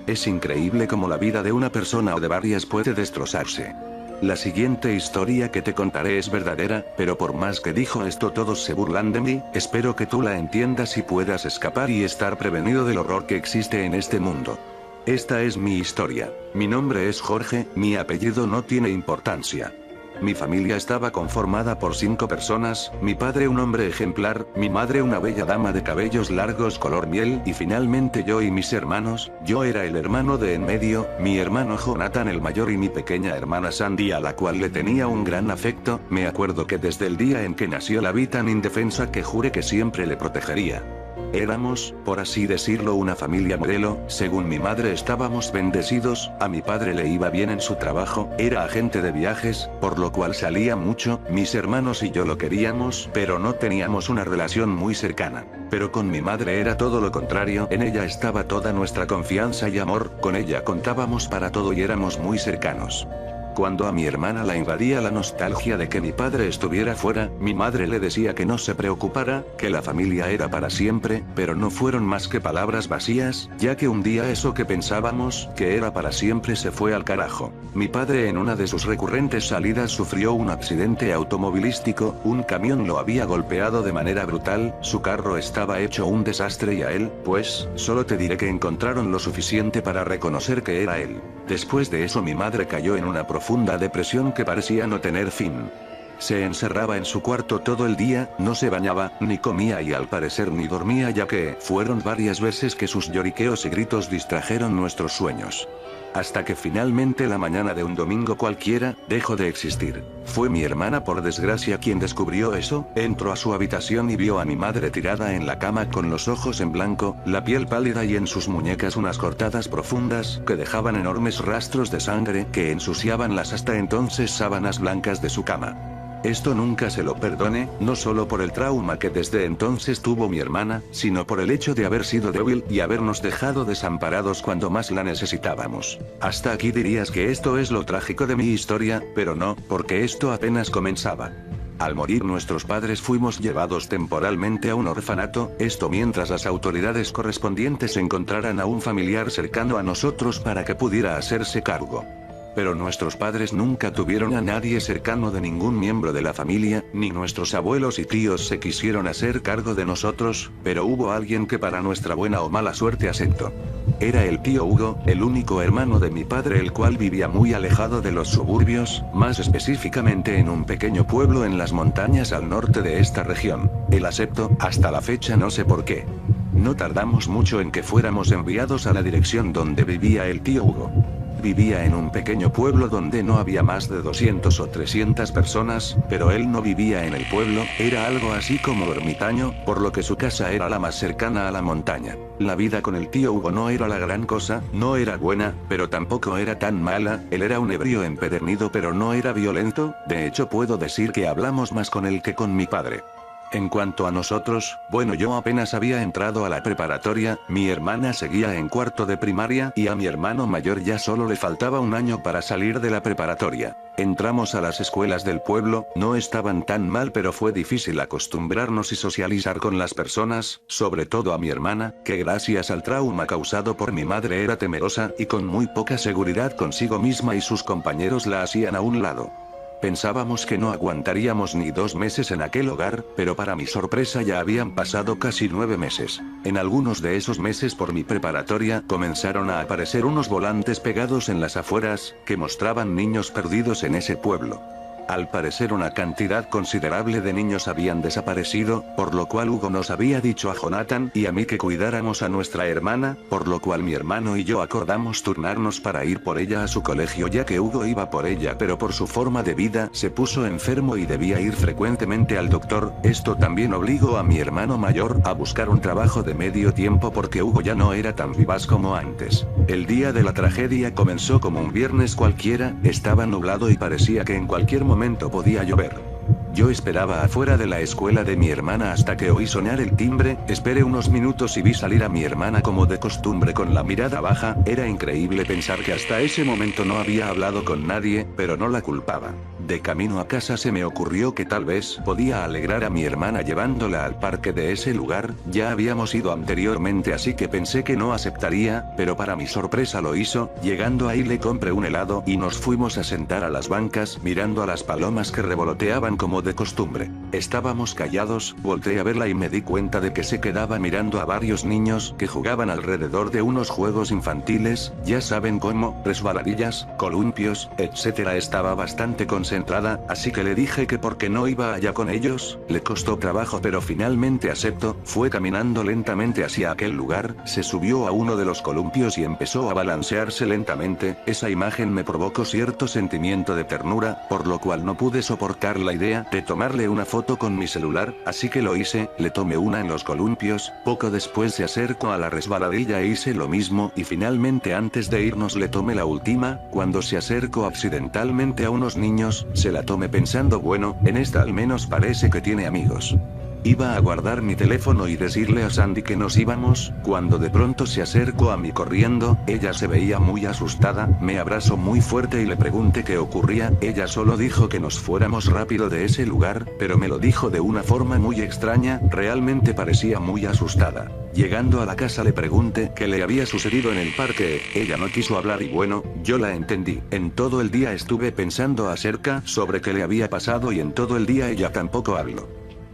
Es increíble cómo la vida de una persona o de varias puede destrozarse. La siguiente historia que te contaré es verdadera, pero por más que dijo esto todos se burlan de mí, espero que tú la entiendas y puedas escapar y estar prevenido del horror que existe en este mundo. Esta es mi historia. Mi nombre es Jorge, mi apellido no tiene importancia. Mi familia estaba conformada por 5 personas, mi padre un hombre ejemplar, mi madre una bella dama de cabellos largos color miel y finalmente yo y mis hermanos. Yo era el hermano de en medio, mi hermano Jonathan el mayor y mi pequeña hermana Sandy a la cual le tenía un gran afecto. Me acuerdo que desde el día en que nació la vi tan indefensa que juré que siempre le protegería. Éramos, por así decirlo, una familia modelo. Según mi madre estábamos bendecidos, a mi padre le iba bien en su trabajo, era agente de viajes, por lo cual salía mucho, mis hermanos y yo lo queríamos, pero no teníamos una relación muy cercana. Pero con mi madre era todo lo contrario, en ella estaba toda nuestra confianza y amor, con ella contábamos para todo y éramos muy cercanos. Cuando a mi hermana la invadía la nostalgia de que mi padre estuviera fuera, mi madre le decía que no se preocupara, que la familia era para siempre, pero no fueron más que palabras vacías, ya que un día eso que pensábamos, que era para siempre se fue al carajo. Mi padre en una de sus recurrentes salidas sufrió un accidente automovilístico, un camión lo había golpeado de manera brutal, su carro estaba hecho un desastre y a él, pues, solo te diré que encontraron lo suficiente para reconocer que era él. Después de eso mi madre cayó en una profunda depresión que parecía no tener fin. Se encerraba en su cuarto todo el día, no se bañaba, ni comía y al parecer ni dormía ya que fueron varias veces que sus lloriqueos y gritos distrajeron nuestros sueños. Hasta que finalmente la mañana de un domingo cualquiera, dejó de existir. Fue mi hermana por desgracia quien descubrió eso, entró a su habitación y vio a mi madre tirada en la cama con los ojos en blanco, la piel pálida y en sus muñecas unas cortadas profundas que dejaban enormes rastros de sangre que ensuciaban las hasta entonces sábanas blancas de su cama. Esto nunca se lo perdone, no solo por el trauma que desde entonces tuvo mi hermana, sino por el hecho de haber sido débil y habernos dejado desamparados cuando más la necesitábamos. Hasta aquí dirías que esto es lo trágico de mi historia, pero no, porque esto apenas comenzaba. Al morir nuestros padres fuimos llevados temporalmente a un orfanato, esto mientras las autoridades correspondientes encontraran a un familiar cercano a nosotros para que pudiera hacerse cargo. Pero nuestros padres nunca tuvieron a nadie cercano de ningún miembro de la familia, ni nuestros abuelos y tíos se quisieron hacer cargo de nosotros, pero hubo alguien que para nuestra buena o mala suerte aceptó. Era el tío Hugo, el único hermano de mi padre el cual vivía muy alejado de los suburbios, más específicamente en un pequeño pueblo en las montañas al norte de esta región. Él aceptó, hasta la fecha no sé por qué. No tardamos mucho en que fuéramos enviados a la dirección donde vivía el tío Hugo. Vivía en un pequeño pueblo donde no había más de 200 o 300 personas, pero él no vivía en el pueblo, era algo así como ermitaño, por lo que su casa era la más cercana a la montaña. La vida con el tío Hugo no era la gran cosa, no era buena, pero tampoco era tan mala, él era un ebrio empedernido pero no era violento, de hecho puedo decir que hablamos más con él que con mi padre. En cuanto a nosotros, bueno, yo apenas había entrado a la preparatoria, mi hermana seguía en cuarto de primaria y a mi hermano mayor ya solo le faltaba un año para salir de la preparatoria. Entramos a las escuelas del pueblo, no estaban tan mal pero fue difícil acostumbrarnos y socializar con las personas, sobre todo a mi hermana, que gracias al trauma causado por mi madre era temerosa y con muy poca seguridad consigo misma y sus compañeros la hacían a un lado. Pensábamos que no aguantaríamos ni 2 meses en aquel hogar, pero para mi sorpresa ya habían pasado casi 9 meses. En algunos de esos meses por mi preparatoria comenzaron a aparecer unos volantes pegados en las afueras, que mostraban niños perdidos en ese pueblo. Al parecer una cantidad considerable de niños habían desaparecido, por lo cual Hugo nos había dicho a Jonathan y a mí que cuidáramos a nuestra hermana, por lo cual mi hermano y yo acordamos turnarnos para ir por ella a su colegio, ya que Hugo iba por ella, pero por su forma de vida se puso enfermo y debía ir frecuentemente al doctor. Esto también obligó a mi hermano mayor a buscar un trabajo de medio tiempo porque Hugo ya no era tan vivaz como antes. El día de la tragedia comenzó como un viernes cualquiera, estaba nublado y parecía que en cualquier momento podía llover. Yo esperaba afuera de la escuela de mi hermana hasta que oí sonar el timbre, esperé unos minutos y vi salir a mi hermana como de costumbre con la mirada baja. Era increíble pensar que hasta ese momento no había hablado con nadie, pero no la culpaba. De camino a casa se me ocurrió que tal vez podía alegrar a mi hermana llevándola al parque de ese lugar, ya habíamos ido anteriormente así que pensé que no aceptaría, pero para mi sorpresa lo hizo. Llegando ahí le compré un helado y nos fuimos a sentar a las bancas mirando a las palomas que revoloteaban como de costumbre. Estábamos callados, volteé a verla y me di cuenta de que se quedaba mirando a varios niños que jugaban alrededor de unos juegos infantiles, ya saben cómo, resbaladillas, columpios, etc. Estaba bastante concentrada, así que le dije que porque no iba allá con ellos. Le costó trabajo pero finalmente aceptó. Fue caminando lentamente hacia aquel lugar, se subió a uno de los columpios y empezó a balancearse lentamente. Esa imagen me provocó cierto sentimiento de ternura, por lo cual no pude soportar la idea de tomarle una foto con mi celular, así que lo hice, le tomé una en los columpios. Poco después se acercó a la resbaladilla e hice lo mismo y finalmente antes de irnos le tomé la última. Cuando se acercó accidentalmente a unos niños, se la tomé pensando bueno, en esta al menos parece que tiene amigos. Iba a guardar mi teléfono y decirle a Sandy que nos íbamos, cuando de pronto se acercó a mí corriendo. Ella se veía muy asustada, me abrazó muy fuerte y le pregunté qué ocurría. Ella solo dijo que nos fuéramos rápido de ese lugar, pero me lo dijo de una forma muy extraña, realmente parecía muy asustada. Llegando a la casa le pregunté qué le había sucedido en el parque. Ella no quiso hablar y bueno, yo la entendí. En todo el día estuve pensando acerca sobre qué le había pasado y en todo el día ella tampoco habló.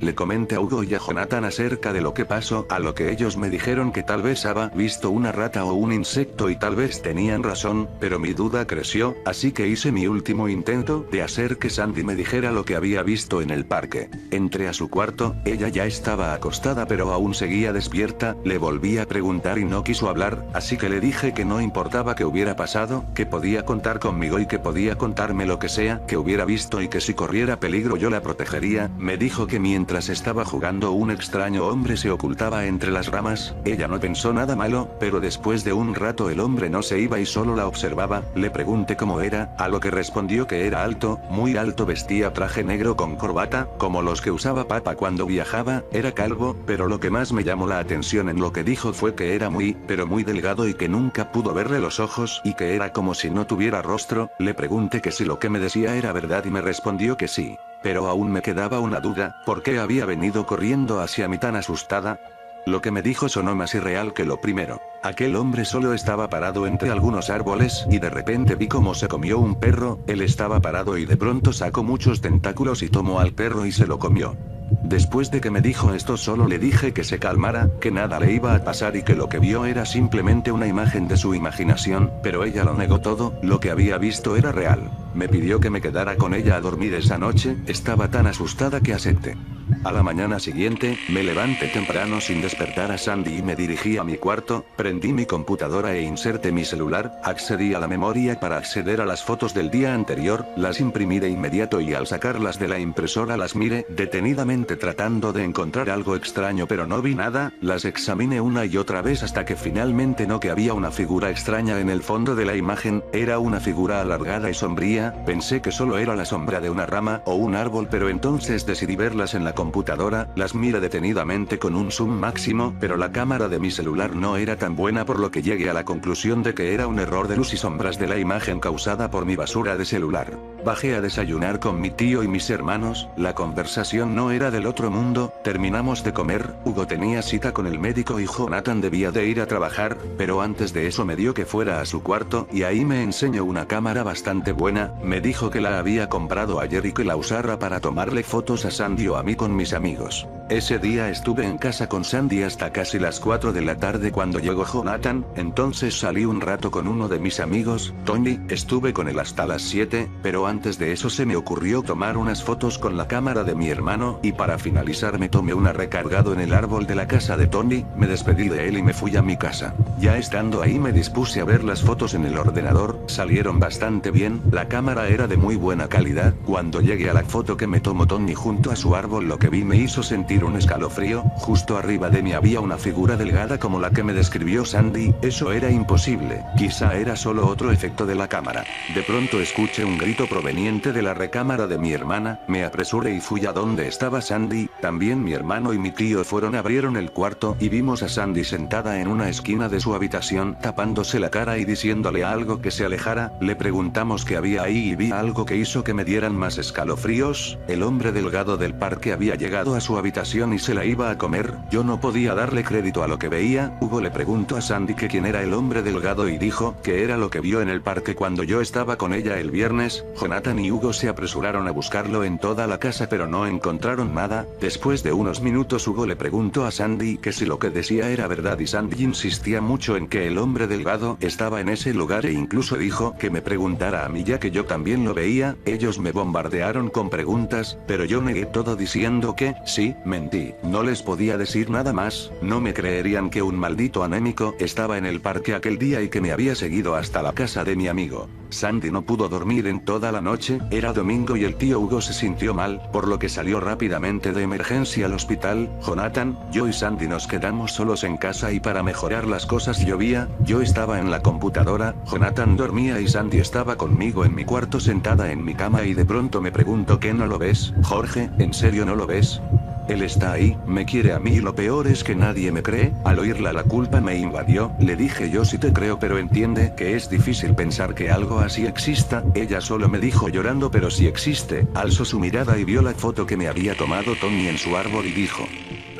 Le comenté a Hugo y a Jonathan acerca de lo que pasó, a lo que ellos me dijeron que tal vez había visto una rata o un insecto y tal vez tenían razón, pero mi duda creció, así que hice mi último intento de hacer que Sandy me dijera lo que había visto en el parque. Entré a su cuarto, ella ya estaba acostada pero aún seguía despierta, le volví a preguntar y no quiso hablar, así que le dije que no importaba qué hubiera pasado, que podía contar conmigo y que podía contarme lo que sea que hubiera visto y que si corriera peligro yo la protegería. Me dijo que mientras estaba jugando un extraño hombre se ocultaba entre las ramas. Ella no pensó nada malo, pero después de un rato el hombre no se iba y solo la observaba. Le pregunté cómo era, a lo que respondió que era alto, muy alto, vestía traje negro con corbata, como los que usaba Papa cuando viajaba, era calvo, pero lo que más me llamó la atención en lo que dijo fue que era muy, pero muy delgado y que nunca pudo verle los ojos y que era como si no tuviera rostro. Le pregunté que si lo que me decía era verdad y me respondió que sí. Pero aún me quedaba una duda, ¿por qué había venido corriendo hacia mí tan asustada? Lo que me dijo sonó más irreal que lo primero. Aquel hombre solo estaba parado entre algunos árboles y de repente vi cómo se comió un perro. Él estaba parado y de pronto sacó muchos tentáculos y tomó al perro y se lo comió. Después de que me dijo esto solo le dije que se calmara, que nada le iba a pasar y que lo que vio era simplemente una imagen de su imaginación, pero ella lo negó todo, lo que había visto era real. Me pidió que me quedara con ella a dormir esa noche, estaba tan asustada que acepté. A la mañana siguiente, me levanté temprano sin despertar a Sandy y me dirigí a mi cuarto, prendí mi computadora e inserté mi celular, accedí a la memoria para acceder a las fotos del día anterior, las imprimí de inmediato y al sacarlas de la impresora las miré detenidamente tratando de encontrar algo extraño pero no vi nada, las examiné una y otra vez hasta que finalmente no que había una figura extraña en el fondo de la imagen, era una figura alargada y sombría, pensé que solo era la sombra de una rama o un árbol pero entonces decidí verlas en la computadora, las miré detenidamente con un zoom máximo, pero la cámara de mi celular no era tan buena por lo que llegué a la conclusión de que era un error de luz y sombras de la imagen causada por mi basura de celular. Bajé a desayunar con mi tío y mis hermanos, la conversación no era del otro mundo, terminamos de comer, Hugo tenía cita con el médico y Jonathan debía de ir a trabajar, pero antes de eso me dio que fuera a su cuarto y ahí me enseñó una cámara bastante buena, me dijo que la había comprado ayer y que la usara para tomarle fotos a Sandy o a mí con mis amigos. Ese día estuve en casa con Sandy hasta casi las 4 de la tarde cuando llegó Jonathan, entonces salí un rato con uno de mis amigos, Tony, estuve con él hasta las 7, pero antes de eso se me ocurrió tomar unas fotos con la cámara de mi hermano y para finalizar me tomé una recargado en el árbol de la casa de Tony, me despedí de él y me fui a mi casa. Ya estando ahí me dispuse a ver las fotos en el ordenador, salieron bastante bien, la cámara era de muy buena calidad, cuando llegué a la foto que me tomó Tony junto a su árbol lo que vi me hizo sentir un escalofrío, justo arriba de mí había una figura delgada como la que me describió Sandy, eso era imposible, quizá era solo otro efecto de la cámara. De pronto escuché un grito proveniente de la recámara de mi hermana, me apresuré y fui a donde estaba Sandy, también mi hermano y mi tío abrieron el cuarto y vimos a Sandy sentada en una esquina de su habitación tapándose la cara y diciéndole algo que se alejara, le preguntamos qué había ahí y vi algo que hizo que me dieran más escalofríos, el hombre delgado del parque había llegado a su habitación y se la iba a comer, yo no podía darle crédito a lo que veía, Hugo le preguntó a Sandy que quién era el hombre delgado y dijo que era lo que vio en el parque cuando yo estaba con ella el viernes, Jonathan y Hugo se apresuraron a buscarlo en toda la casa pero no encontraron nada, después de unos minutos Hugo le preguntó a Sandy que si lo que decía era verdad y Sandy insistía mucho en que el hombre delgado estaba en ese lugar e incluso dijo que me preguntara a mí ya que yo también lo veía, ellos me bombardearon con preguntas, pero yo negué todo diciendo que, sí, mentí, no les podía decir nada más, no me creerían que un maldito anémico estaba en el parque aquel día y que me había seguido hasta la casa de mi amigo. Sandy no pudo dormir en toda la noche, era domingo y el tío Hugo se sintió mal, por lo que salió rápidamente de emergencia al hospital, Jonathan, yo y Sandy nos quedamos solos en casa y para mejorar las cosas llovía, yo estaba en la computadora, Jonathan dormía y Sandy estaba conmigo en mi cuarto sentada en mi cama y de pronto me pregunto ¿qué no lo ves, Jorge? ¿En serio no lo ves? Él está ahí, me quiere a mí y lo peor es que nadie me cree, al oírla la culpa me invadió, le dije yo sí te creo pero entiende que es difícil pensar que algo así exista, ella solo me dijo llorando pero sí existe, alzó su mirada y vio la foto que me había tomado Tony en su árbol y dijo,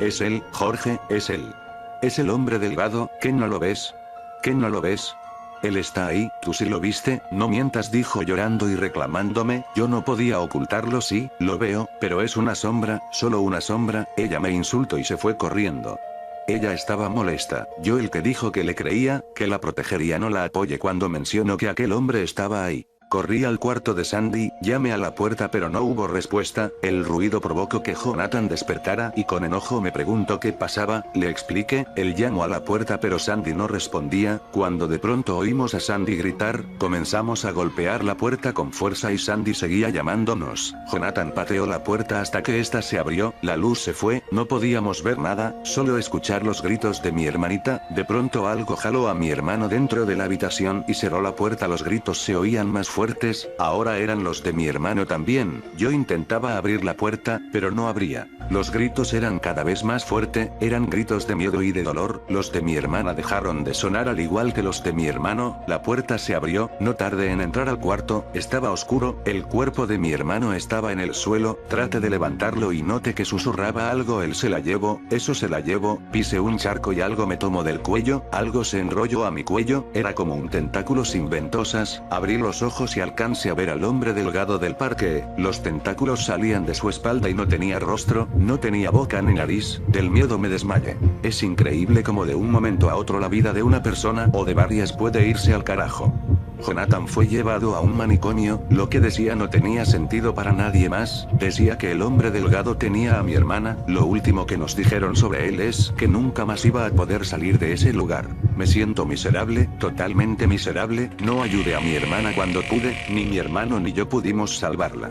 es él, Jorge, es él. Es el hombre delgado, ¿qué no lo ves? ¿Qué no lo ves? Él está ahí, tú sí lo viste, no mientas dijo llorando y reclamándome, yo no podía ocultarlo sí, lo veo, pero es una sombra, solo una sombra, ella me insultó y se fue corriendo. Ella estaba molesta, yo el que dijo que le creía, que la protegería no la apoye cuando mencionó que aquel hombre estaba ahí. Corrí al cuarto de Sandy, llamé a la puerta pero no hubo respuesta, el ruido provocó que Jonathan despertara y con enojo me preguntó qué pasaba, le expliqué, él llamó a la puerta pero Sandy no respondía, cuando de pronto oímos a Sandy gritar, comenzamos a golpear la puerta con fuerza y Sandy seguía llamándonos, Jonathan pateó la puerta hasta que ésta se abrió, la luz se fue, no podíamos ver nada, solo escuchar los gritos de mi hermanita, de pronto algo jaló a mi hermano dentro de la habitación y cerró la puerta, los gritos se oían más fuertes, ahora eran los de mi hermano también, yo intentaba abrir la puerta, pero no abría, los gritos eran cada vez más fuerte, eran gritos de miedo y de dolor, los de mi hermana dejaron de sonar al igual que los de mi hermano, la puerta se abrió, no tardé en entrar al cuarto, estaba oscuro, el cuerpo de mi hermano estaba en el suelo, traté de levantarlo y noté que susurraba algo, él se la llevó, eso se la llevó, pisé un charco y algo me tomó del cuello, algo se enrolló a mi cuello, era como un tentáculo sin ventosas, abrí los ojos y alcancé a ver al hombre delgado del parque, los tentáculos salían de su espalda y no tenía rostro, no tenía boca ni nariz, del miedo me desmayé. Es increíble como de un momento a otro la vida de una persona o de varias puede irse al carajo. Jonathan fue llevado a un manicomio, lo que decía no tenía sentido para nadie más, decía que el hombre delgado tenía a mi hermana, lo último que nos dijeron sobre él es que nunca más iba a poder salir de ese lugar. Me siento miserable, totalmente miserable, no ayudé a mi hermana cuando pude, ni mi hermano ni yo pudimos salvarla.